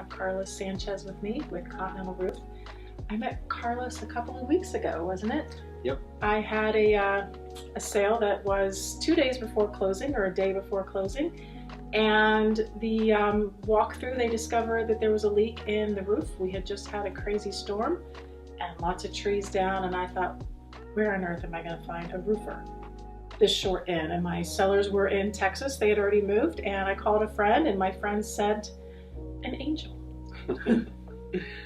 have Carlos Sanchez with me with Continental Roof. I met Carlos a couple of weeks ago, wasn't it? Yep. I had a sale that was 2 days before closing or a day before closing, and the walkthrough, they discovered that there was a leak in the roof. We had just had a crazy storm and lots of trees down, and I thought, where on earth am I going to find a roofer this short in? And my sellers were in Texas. They had already moved, and I called a friend, and my friend sent an angel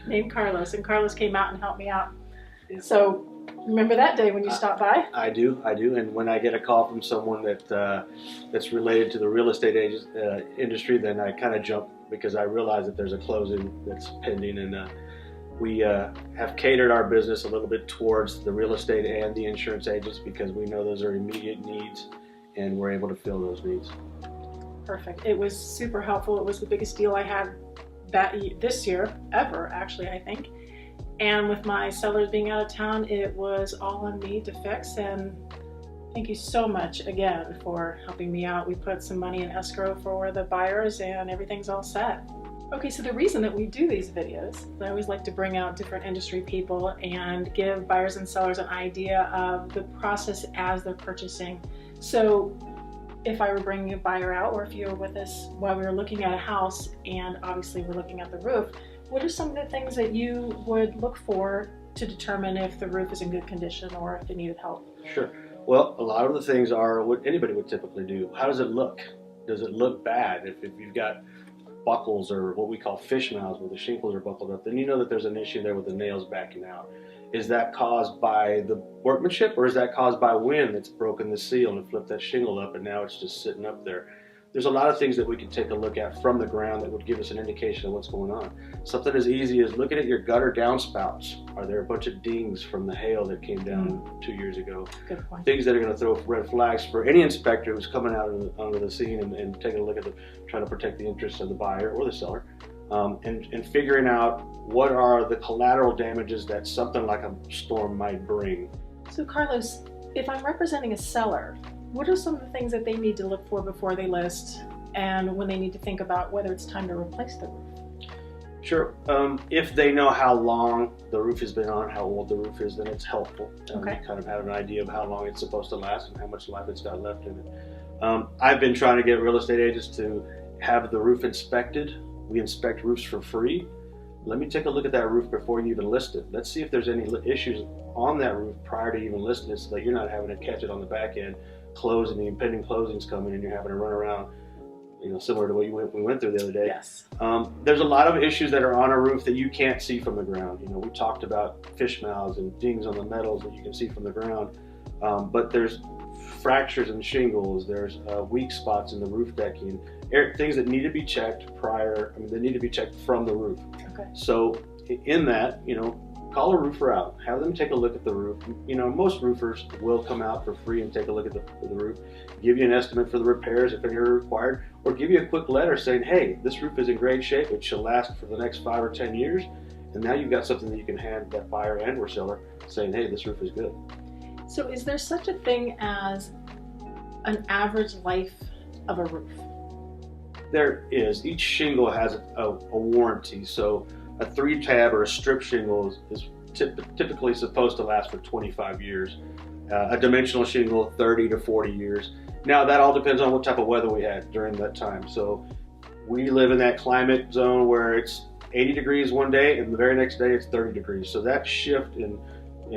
named Carlos, and Carlos came out and helped me out. Yeah. So remember that day when you stopped by? I do. And when I get a call from someone that's related to the real estate industry, then I kind of jump because I realize that there's a closing that's pending, and we have catered our business a little bit towards the real estate and the insurance agents because we know those are immediate needs, and we're able to fill those needs. Perfect. It was super helpful. It was the biggest deal I had this year ever, actually, I think. And with my sellers being out of town, it was all on me to fix. And thank you so much again for helping me out. We put some money in escrow for the buyers, and everything's all set. Okay, so the reason that we do these videos, I always like to bring out different industry people and give buyers and sellers an idea of the process as they're purchasing. So if I were bringing a buyer out, or if you were with us while we were looking at a house and obviously we're looking at the roof, what are some of the things that you would look for to determine if the roof is in good condition or if it needed help? Sure. Well, a lot of the things are what anybody would typically do. How does it look? Does it look bad? If you've got buckles or what we call fish mouths where the shingles are buckled up, then you know that there's an issue there with the nails backing out. Is that caused by the workmanship, or is that caused by wind that's broken the seal and flipped that shingle up and now it's just sitting up there? There's a lot of things that we can take a look at from the ground that would give us an indication of what's going on. Something as easy as looking at your gutter downspouts. Are there a bunch of dings from the hail that came down 2 years ago? Good point. Things that are going to throw red flags for any inspector who's coming out onto the scene and taking a look at trying to protect the interests of the buyer or the seller. And figuring out what are the collateral damages that something like a storm might bring. So Carlos, if I'm representing a seller, what are some of the things that they need to look for before they list and when they need to think about whether it's time to replace the roof? Sure. If they know how long the roof has been on, how old the roof is, then it's helpful. Okay. Kind of have an idea of how long it's supposed to last and how much life it's got left in it. I've been trying to get real estate agents to have the roof inspected. We inspect roofs for free. Let me take a look at that roof before you even list it. Let's see if there's any issues on that roof prior to even listing it so that you're not having to catch it on the back end, close, and the impending closing's coming and you're having to run around, similar to what we went through the other day. Yes. There's a lot of issues that are on a roof that you can't see from the ground. We talked about fish mouths and dings on the metals that you can see from the ground, but there's fractures in shingles, there's weak spots in the roof decking, things that need to be checked they need to be checked from the roof. Okay. So in that, call a roofer out, have them take a look at the roof. Most roofers will come out for free and take a look at the roof, give you an estimate for the repairs if any are required, or give you a quick letter saying, hey, this roof is in great shape, it should last for the next 5 or 10 years, and now you've got something that you can hand that buyer and or seller saying, hey, this roof is good. So is there such a thing as an average life of a roof? There is. Each shingle has a warranty. So a 3-tab or a strip shingle is typically supposed to last for 25 years. A dimensional shingle, 30 to 40 years. Now that all depends on what type of weather we had during that time. So we live in that climate zone where it's 80 degrees one day and the very next day it's 30 degrees. So that shift in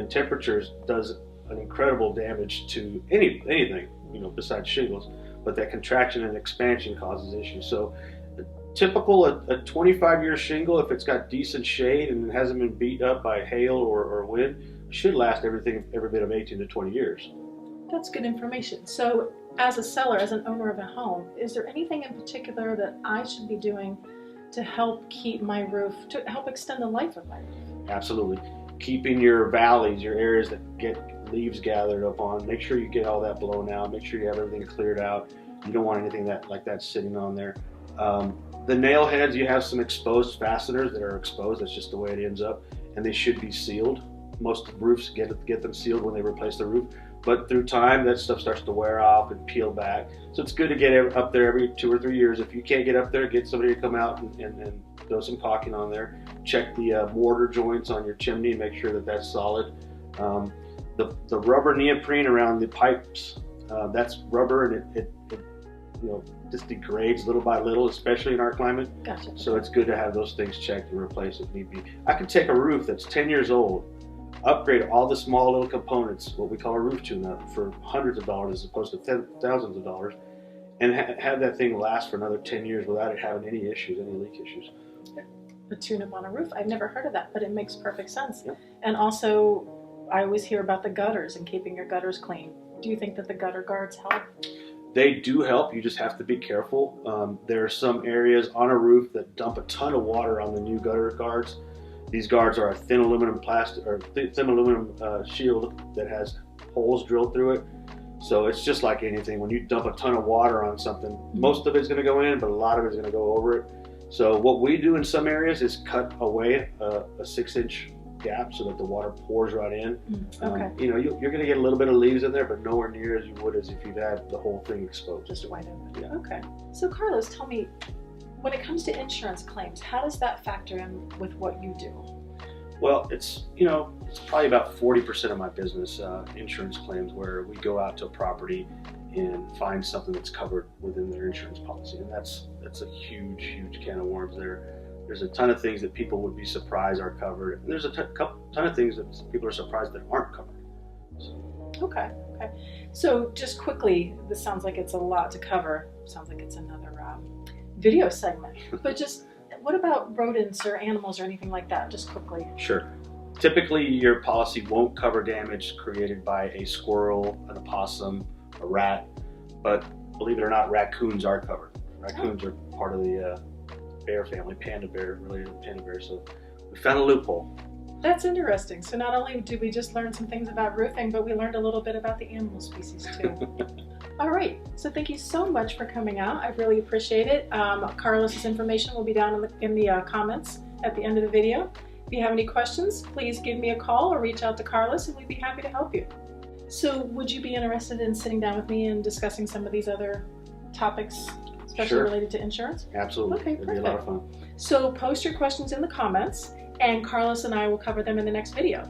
temperatures does an incredible damage to anything, besides shingles. But that contraction and expansion causes issues. So a 25-year shingle, if it's got decent shade and it hasn't been beat up by hail or wind, should last every bit of 18 to 20 years. That's good information. So as a seller, as an owner of a home, is there anything in particular that I should be doing to help keep my roof, to help extend the life of my roof? Absolutely. Keeping your valleys, your areas that get leaves gathered up on, make sure you get all that blown out, make sure you have everything cleared out. You don't want anything like that sitting on there. The nail heads, you have some exposed fasteners that are exposed, that's just the way it ends up, and they should be sealed. Most roofs get them sealed when they replace the roof, but through time that stuff starts to wear off and peel back. So it's good to get up there every 2 or 3 years. If you can't get up there, get somebody to come out and throw some caulking on there. Check the mortar joints on your chimney, make sure that that's solid. The rubber neoprene around the pipes, that's rubber, and it just degrades little by little, especially in our climate. Gotcha. So it's good to have those things checked and replaced if need be. I can take a roof that's 10 years old, upgrade all the small little components, what we call a roof tune-up, for hundreds of dollars as opposed to thousands of dollars, and have that thing last for another 10 years without it having any issues, any leak issues. A tune-up on a roof. I've never heard of that, but it makes perfect sense. Yep. And also, I always hear about the gutters and keeping your gutters clean. Do you think that the gutter guards help? They do help. You just have to be careful. There are some areas on a roof that dump a ton of water on the new gutter guards. These guards are a thin aluminum shield that has holes drilled through it. So it's just like anything. When you dump a ton of water on something, most of it's going to go in, but a lot of it's going to go over it. So what we do in some areas is cut away a 6-inch gap so that the water pours right in. Okay. You're going to get a little bit of leaves in there, but nowhere near as you would as if you'd had the whole thing exposed. Just wide open. Yeah. Okay. So Carlos, tell me, when it comes to insurance claims, how does that factor in with what you do? Well, it's probably about 40% of my business, insurance claims, where we go out to a property and find something that's covered within their insurance policy, and that's a huge can of worms there. There's a ton of things that people would be surprised are covered, and there's a ton of things that people are surprised that aren't covered. So. Okay. So just quickly, this sounds like it's a lot to cover. Sounds like it's another video segment. But just what about rodents or animals or anything like that? Just quickly. Sure. Typically, your policy won't cover damage created by a squirrel, an opossum, a rat, but believe it or not, raccoons are covered. Raccoons are part of the bear family, panda bear, related to panda bear. So we found a loophole. That's interesting. So not only did we just learn some things about roofing, but we learned a little bit about the animal species too. All right. So thank you so much for coming out. I really appreciate it. Carlos's information will be down in the comments at the end of the video. If you have any questions, please give me a call or reach out to Carlos, and we'd be happy to help you. So would you be interested in sitting down with me and discussing some of these other topics, especially related to insurance? Absolutely. Okay, It'd be a lot of fun. So post your questions in the comments, and Carlos and I will cover them in the next video.